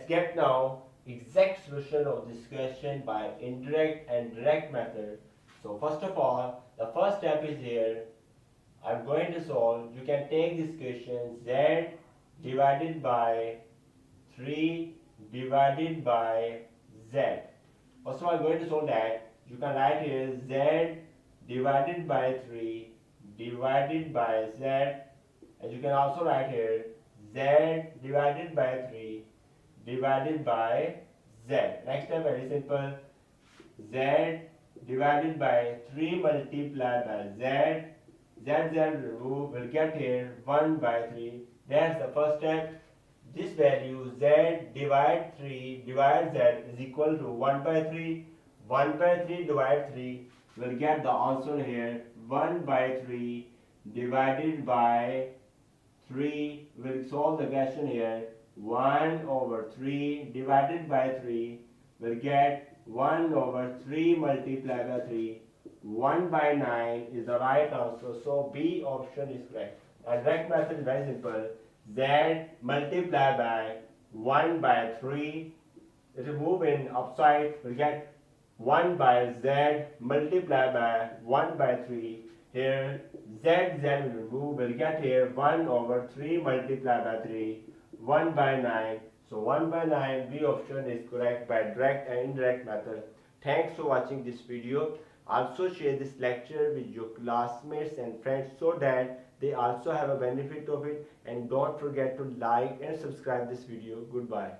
let's get now exact solution of this question by indirect and direct method. So first of all, the first step is here. I'm going to solve. You can take this question z divided by 3 divided by z. First of all, I'm going to solve that. You can write here z divided by 3 divided by z, and you can also write here z divided by 3 divided by z. Next step, very simple. Z divided by 3 multiplied by z. Z remove, will get here 1 by 3. That's the first step. This value z divide 3 divide z is equal to 1 by 3. 1 by 3 divide 3 will get the answer here 1 by 3 divided by 3. We'll solve the question here. 1 over 3 divided by 3 will get 1 over 3 multiplied by 3. 1 by 9 is the right answer. So B option is correct. And direct method is very simple. Z multiplied by 1 by 3. Remove in upside. We'll get 1 by z multiplied by 1 by 3. Here z will remove. We'll get here 1 over 3 multiplied by 3. 1 by 9. So 1 by 9, B option is correct by direct and indirect method. Thanks for watching this video. Also share this lecture with your classmates and friends so that they also have a benefit of it, and don't forget to like and subscribe this video. Goodbye.